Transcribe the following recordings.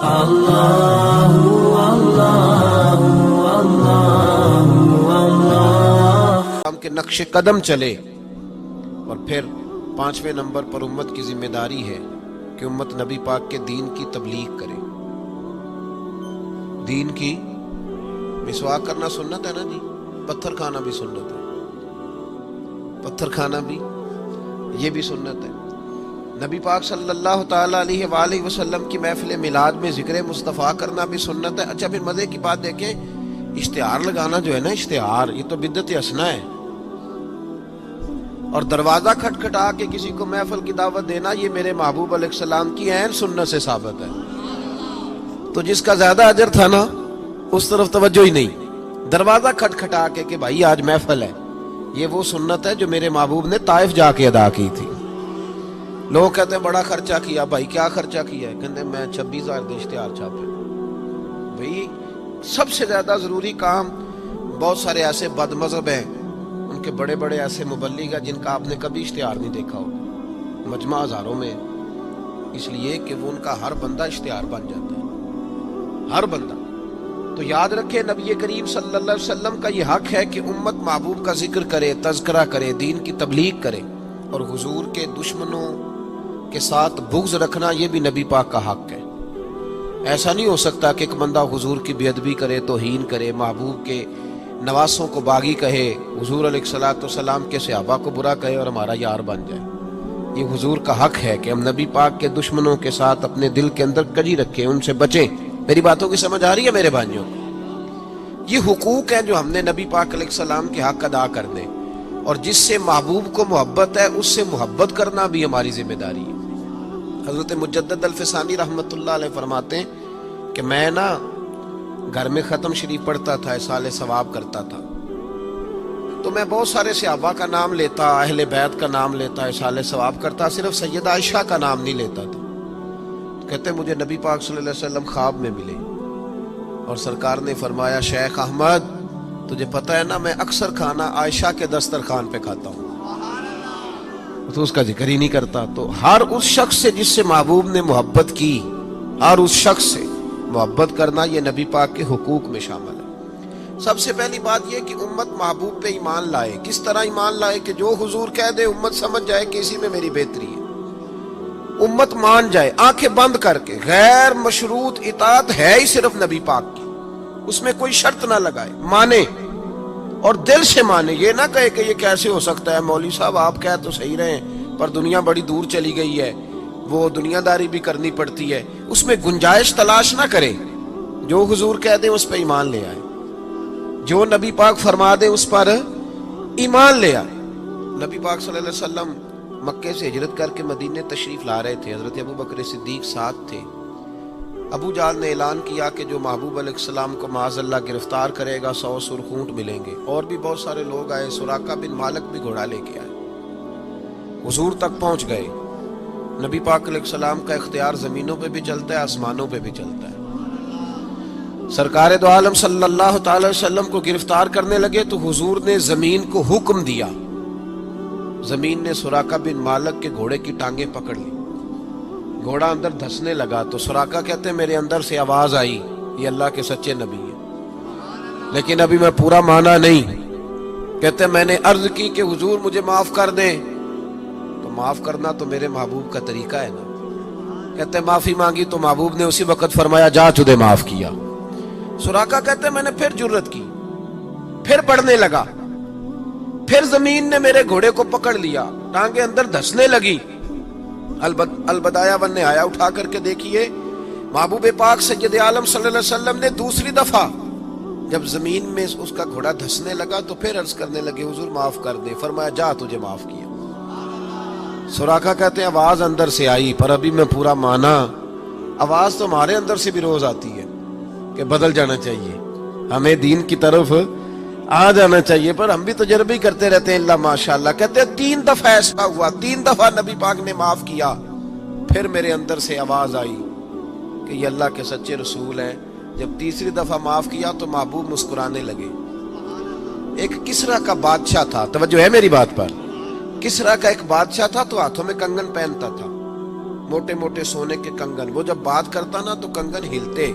اللہ اللہ اللہ ہم کے نقش قدم چلے. اور پھر 5ویں نمبر پر امت کی ذمہ داری ہے کہ امت نبی پاک کے دین کی تبلیغ کرے. دین کی مسواک کرنا سنت ہے نا جی، پتھر کھانا بھی سنت ہے، پتھر کھانا بھی یہ بھی سنت ہے. نبی پاک صلی اللہ تعالی علیہ وآلہ وسلم کی محفل میلاد میں ذکر مصطفیٰ کرنا بھی سنت ہے. اچھا پھر مزے کی بات دیکھیں، اشتہار لگانا جو ہے نا، اشتہار یہ تو بدعت حسنہ ہے. اور دروازہ کھٹکھٹا کے کسی کو محفل کی دعوت دینا، یہ میرے محبوب علیہ السلام کی عین سنت سے ثابت ہے. تو جس کا زیادہ اجر تھا نا اس طرف توجہ ہی نہیں. دروازہ کھٹکھٹا کے کہ بھائی آج محفل ہے، یہ وہ سنت ہے جو میرے محبوب نے طائف جا کے ادا کی تھی. لوگ کہتے ہیں بڑا خرچہ کیا. بھائی کیا خرچہ کیا ہے؟ کہتے ہیں میں 26,000 دے اشتہار چھاپے. بھائی سب سے زیادہ ضروری کام، بہت سارے ایسے بد مذہب ہیں، ان کے بڑے بڑے ایسے مبلغ ہیں جن کا آپ نے کبھی اشتہار نہیں دیکھا ہو، مجمع ہزاروں میں، اس لیے کہ وہ ان کا ہر بندہ اشتہار بن جاتا ہے، ہر بندہ. تو یاد رکھے نبی کریم صلی اللہ علیہ وسلم کا یہ حق ہے کہ امت محبوب کا ذکر کرے، تذکرہ کرے، دین کی تبلیغ کرے. اور حضور کے دشمنوں کے ساتھ بغض رکھنا یہ بھی نبی پاک کا حق ہے. ایسا نہیں ہو سکتا کہ ایک بندہ حضور کی بے ادبی کرے، توہین کرے، محبوب کے نواسوں کو باغی کہے، حضور علیہ الصلوۃ والسلام کے صحابہ کو برا کہے اور ہمارا یار بن جائے. یہ حضور کا حق ہے کہ ہم نبی پاک کے دشمنوں کے ساتھ اپنے دل کے اندر کجی رکھیں، ان سے بچیں. میری باتوں کی سمجھ آ رہی ہے میرے بھائیوں؟ یہ حقوق ہیں جو ہم نے نبی پاک علیہ السلام کے حق ادا کرنے، اور جس سے محبوب کو محبت ہے اس سے محبت کرنا بھی ہماری ذمہ داری ہے. حضرت مجدد الفسانی رحمۃ اللہ علیہ فرماتے ہیں کہ میں نا گھر میں ختم شریف پڑھتا تھا، اصالہ ثواب کرتا تھا، تو میں بہت سارے صحابہ کا نام لیتا، اہل بیت کا نام لیتا، اصالہ ثواب کرتا، صرف سیدہ عائشہ کا نام نہیں لیتا تھا. کہتے مجھے نبی پاک صلی اللہ علیہ وسلم خواب میں ملے اور سرکار نے فرمایا شیخ احمد تجھے پتہ ہے نا میں اکثر کھانا عائشہ کے دسترخوان پہ کھاتا ہوں، تو اس کا ذکر ہی نہیں کرتا. تو ہر اس شخص سے جس سے محبوب نے محبت کی، ہر اس شخص سے محبت کرنا یہ نبی پاک کے حقوق میں شامل ہے. سب سے پہلی بات یہ کہ امت محبوب پہ ایمان لائے. کس طرح ایمان لائے؟ کہ جو حضور کہہ دے امت سمجھ جائے کہ اسی میں میری بہتری ہے، امت مان جائے آنکھیں بند کر کے. غیر مشروط اطاعت ہے ہی صرف نبی پاک کی، اس میں کوئی شرط نہ لگائے، مانے اور دل سے مانے. یہ نہ کہے کہ یہ کیسے ہو سکتا ہے، مولوی صاحب آپ کہہ تو صحیح رہے پر دنیا بڑی دور چلی گئی ہے، وہ دنیا داری بھی کرنی پڑتی ہے. اس میں گنجائش تلاش نہ کرے. جو حضور کہہ دیں اس پہ ایمان لے آئے، جو نبی پاک فرما دے اس پر ایمان لے آئے. نبی پاک صلی اللہ علیہ وسلم مکے سے ہجرت کر کے مدینے تشریف لا رہے تھے. حضرت ابو بکر صدیق ساتھ تھے. ابو جہل نے اعلان کیا کہ جو محبوب علیہ السلام کو معاذ اللہ گرفتار کرے گا 100 سرخ اونٹ ملیں گے. اور بھی بہت سارے لوگ آئے، سراقہ بن مالک بھی گھوڑا لے کے آئے. حضور تک پہنچ گئے. نبی پاک علیہ السلام کا اختیار زمینوں پہ بھی چلتا ہے، آسمانوں پہ بھی چلتا ہے. سرکار دو عالم صلی اللہ تعالی وسلم کو گرفتار کرنے لگے تو حضور نے زمین کو حکم دیا. زمین نے سراقہ بن مالک کے گھوڑے کی ٹانگیں پکڑ لی. گھوڑا اندر دھسنے لگا تو سراقہ کہتے ہیں میرے اندر سے آواز آئی یہ اللہ کے سچے نبی ہیں، لیکن ابھی میں پورا مانا نہیں. کہتے ہیں میں نے عرض کی کہ حضور مجھے معاف کر دیں، تو معاف کرنا تو میرے محبوب کا طریقہ ہے نا. کہتے ہیں معافی مانگی تو محبوب نے اسی وقت فرمایا جا تجھے معاف کیا. سراقہ کہتے ہیں میں نے پھر جرت کی، پھر بڑھنے لگا، پھر زمین نے میرے گھوڑے کو پکڑ لیا، ٹانگیں اندر دھسنے لگی. البدایہ ون نہایا اٹھا کر کے دیکھیے محبوب پاک سید عالم صلی اللہ علیہ وسلم نے دوسری دفعہ جب زمین میں اس کا گھوڑا دھسنے لگا تو پھر عرض کرنے لگے حضور معاف کر دے. فرمایا جا تجھے معاف کیا. سراقہ کہتے ہیں آواز اندر سے آئی پر ابھی میں پورا مانا. آواز تو ہمارے اندر سے بھی روز آتی ہے کہ بدل جانا چاہیے، ہمیں دین کی طرف آ جانا چاہیے، پر ہم بھی تجربے کرتے رہتے ہیں. اللہ ماشاءاللہ. کہتے ہیں 3 دفعہ ایسا ہوا، 3 دفعہ نبی پاک نے معاف کیا. پھر میرے اندر سے آواز آئی کہ یہ اللہ کے سچے رسول ہیں. جب تیسری دفعہ معاف کیا تو محبوب مسکرانے لگے. ایک کسرا کا بادشاہ تھا، توجہ ہے میری بات پر، کسرا کا ایک بادشاہ تھا تو ہاتھوں میں کنگن پہنتا تھا. موٹے موٹے سونے کے کنگن. وہ جب بات کرتا نا تو کنگن ہلتے,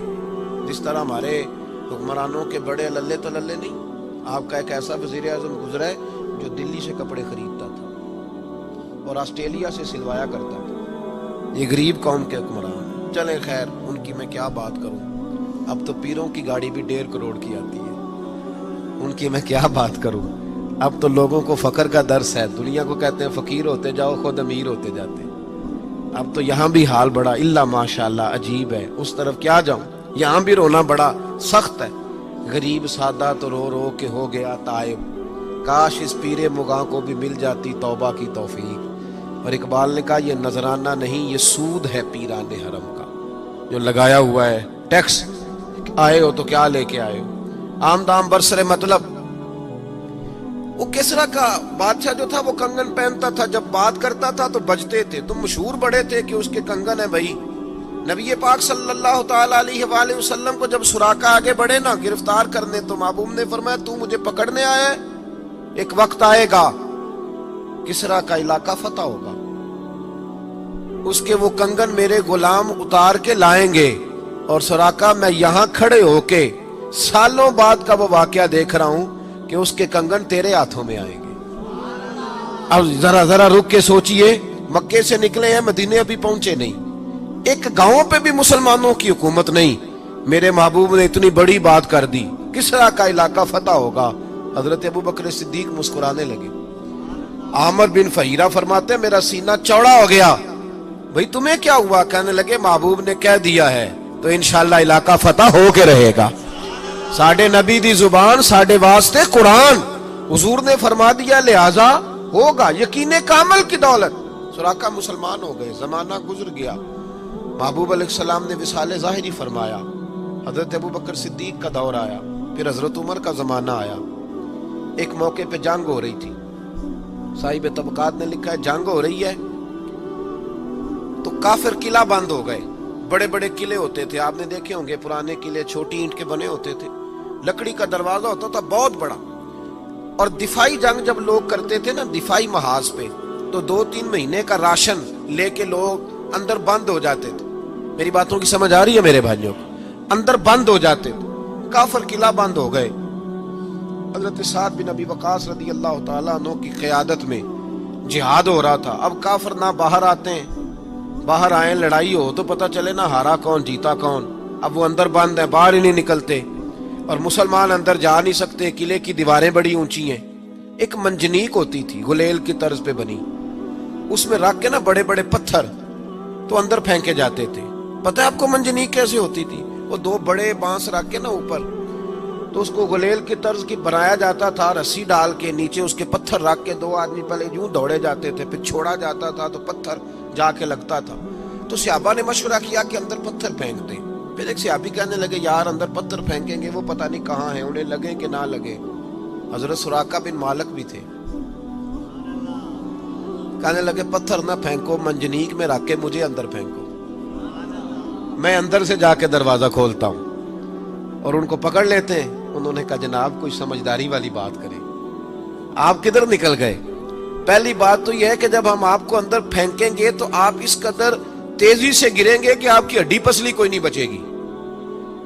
جس طرح ہمارے حکمرانوں کے بڑے للے تو للے نہیں. آپ کا ایک ایسا وزیر اعظم گزرا ہے جو دلی سے کپڑے خریدتا تھا اور آسٹریلیا سے سلوایا کرتا تھا. یہ غریب قوم کے حکمران. چلیں خیر, ان کی میں کیا بات کروں. اب تو پیروں کی گاڑی بھی 1.5 کروڑ کی آتی ہے, ان کی میں کیا بات کروں. اب تو لوگوں کو فقر کا درس ہے. دنیا کو کہتے ہیں فقیر ہوتے جاؤ, خود امیر ہوتے جاتے. اب تو یہاں بھی حال بڑا اللہ ماشاءاللہ عجیب ہے. اس طرف کیا جاؤں, یہاں بھی رونا بڑا سخت ہے. غریب سادہ تو رو رو کے ہو گیا تائب, کاش اس پیر مغاں کو بھی مل جاتی توبہ کی توفیق. اور اقبال نے کہا یہ نذرانہ نہیں, یہ سود ہے پیران حرم کا جو لگایا ہوا ہے ٹیکس. آئے ہو تو کیا لے کے آئے ہو. عام دام برسر مطلب. وہ کسرا کا بادشاہ جو تھا وہ کنگن پہنتا تھا, جب بات کرتا تھا تو بجتے تھے. تو مشہور بڑے تھے کہ اس کے کنگن ہیں بھائی. نبی پاک صلی اللہ تعالی علیہ وآلہ وسلم کو جب سراقہ آگے بڑھے نا گرفتار کرنے, تو محبوب نے فرمایا تو مجھے پکڑنے آیا ہے, ایک وقت آئے گا کسرا کا علاقہ فتح ہوگا, اس کے وہ کنگن میرے غلام اتار کے لائیں گے, اور سراقہ میں یہاں کھڑے ہو کے سالوں بعد کا وہ واقعہ دیکھ رہا ہوں کہ اس کے کنگن تیرے ہاتھوں میں آئیں گے. اب ذرا رک کے سوچئے, مکے سے نکلے ہیں, مدینے ابھی پہنچے نہیں, ایک گاؤں پہ بھی مسلمانوں کی حکومت نہیں. میرے محبوب نے اتنی بڑی بات کر دی, کسرا کا علاقہ فتح ہوگا. حضرت ابو بکر صدیق مسکرانے لگے. عامر بن فہیرہ فرماتے میرا سینہ چوڑا ہو گیا. بھئی تمہیں کیا ہوا؟ کہنے لگے محبوب نے کہہ دیا ہے تو انشاءاللہ علاقہ فتح ہو کے رہے گا. ساڑھے نبی دی زبان, ساڑھے واسطے قرآن. حضور نے فرما دیا لہذا ہوگا. یقین کامل کی دولت. سراقہ مسلمان ہو گئے, زمانہ گزر گیا. محبوب علیہ السلام نے وصال ظاہری فرمایا. حضرت ابو بکر صدیق کا دور آیا, پھر حضرت عمر کا زمانہ آیا. ایک موقع پہ جنگ ہو رہی تھی. صاحب طبقات نے لکھا ہے جنگ ہو رہی ہے تو کافر قلعہ بند ہو گئے. بڑے بڑے قلعے ہوتے تھے, آپ نے دیکھے ہوں گے پرانے قلعے, چھوٹی اینٹ کے بنے ہوتے تھے, لکڑی کا دروازہ ہوتا تھا بہت بڑا. اور دفاعی جنگ جب لوگ کرتے تھے نا دفاعی محاذ پہ, تو 2-3 مہینے کا راشن لے کے لوگ اندر بند ہو جاتے تھے. میری باتوں کی سمجھ آ رہی ہے میرے بھائیوں؟ اندر بند ہو جاتے تھے. کافر قلعہ بند ہو گئے. حضرت سعد بن ابی وقاص رضی اللہ تعالیٰ عنہ کی قیادت میں جہاد ہو رہا تھا. اب کافر نہ باہر آتے ہیں, باہر آئیں لڑائی ہو تو پتہ چلے نہ ہارا کون جیتا کون. اب وہ اندر بند ہیں, باہر ہی نہیں نکلتے, اور مسلمان اندر جا نہیں سکتے. قلعے کی دیواریں بڑی اونچی ہیں. ایک منجنیق ہوتی تھی گلیل کی طرز پہ بنی, اس میں رکھ کے نا بڑے بڑے پتھر تو اندر پھینکے جاتے تھے. پتہ ہے آپ کو منجنیق کیسے ہوتی تھی؟ وہ 2 بڑے بانس رکھ کے نا اوپر, تو اس کو گلیل کی طرز کی بنایا جاتا تھا, رسی ڈال کے نیچے اس کے پتھر رکھ کے 2 آدمی پہلے یوں دوڑے جاتے تھے, پھر چھوڑا جاتا تھا تو پتھر جا کے لگتا تھا. تو صحابہ نے مشورہ کیا کہ اندر پتھر پھینک دیں. پھر ایک صحابی کہنے لگے یار اندر پتھر پھینکیں گے وہ پتہ نہیں کہاں ہیں, انہیں لگے کہ نہ لگے. حضرت سراقہ بن مالک بھی تھے, کہنے لگے پتھر نہ پھینکو, منجنیق میں رکھ کے مجھے اندر پھینکو, میں اندر سے جا کے دروازہ کھولتا ہوں. اور ان کو پکڑ لیتے ہیں. انہوں نے کہا جناب کوئی سمجھداری والی بات کریں. آپ کدھر نکل گئے؟ پہلی بات تو یہ ہے کہ جب ہم آپ کو اندر پھینکیں گے تو آپ اس قدر تیزی سے گریں گے کہ آپ کی ہڈی پسلی کوئی نہیں بچے گی,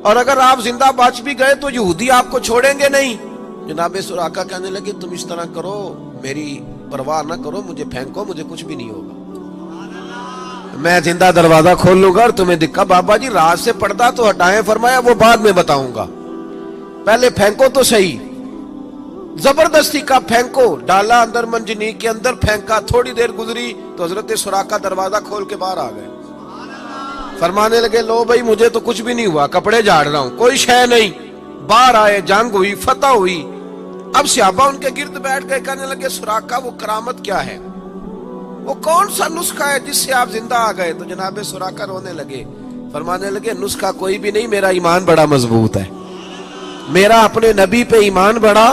اور اگر آپ زندہ بچ بھی گئے تو یہودی آپ کو چھوڑیں گے نہیں. جناب سراقہ کہنے لگے تم اس طرح کرو, میری پرواہ نہ کرو, مجھے پھینکو, مجھے کچھ بھی نہیں ہوگا, میں زندہ دروازہ کھول لوں گا. اور تمہیں دکھا بابا جی رات سے پردہ تو ہٹائیں, فرمایا وہ بعد میں بتاؤں گا, پہلے پھینکو تو صحیح. زبردستی کا پھینکو, ڈالا اندر منجنیق کے اندر, پھینکا. تھوڑی دیر گزری تو حضرت سراقہ دروازہ کھول کے باہر آ گئے. فرمانے لگے لو بھائی مجھے تو کچھ بھی نہیں ہوا, کپڑے جھاڑ رہا ہوں, کوئی شے نہیں. باہر آئے, جنگ ہوئی, فتح ہوئی. اب صحابہ ان کے گرد بیٹھ گئے, کہنے لگے سراقہ وہ کرامت کیا ہے, وہ کون سا نسخہ ہے جس سے آپ زندہ آ گئے؟ تو جناب سراقہ رونے لگے, فرمانے لگے نسخہ کوئی بھی نہیں, میرا ایمان بڑا مضبوط ہے, میرا اپنے نبی پہ ایمان بڑا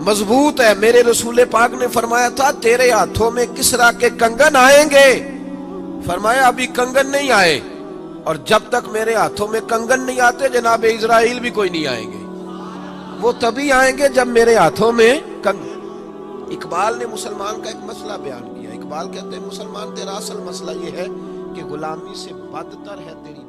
مضبوط ہے. میرے رسول پاک نے فرمایا تھا تیرے ہاتھوں میں کسرا کے کنگن آئیں گے, فرمایا ابھی کنگن نہیں آئے, اور جب تک میرے ہاتھوں میں کنگن نہیں آتے جناب اسرائیل بھی کوئی نہیں آئیں گے, وہ تبھی آئیں گے جب میرے ہاتھوں میں کنگن. اقبال نے مسلمان کا ایک مسئلہ بیان کیا. اقبال کہتے ہیں مسلمان تیرا اصل مسئلہ یہ ہے کہ غلامی سے بدتر ہے تیری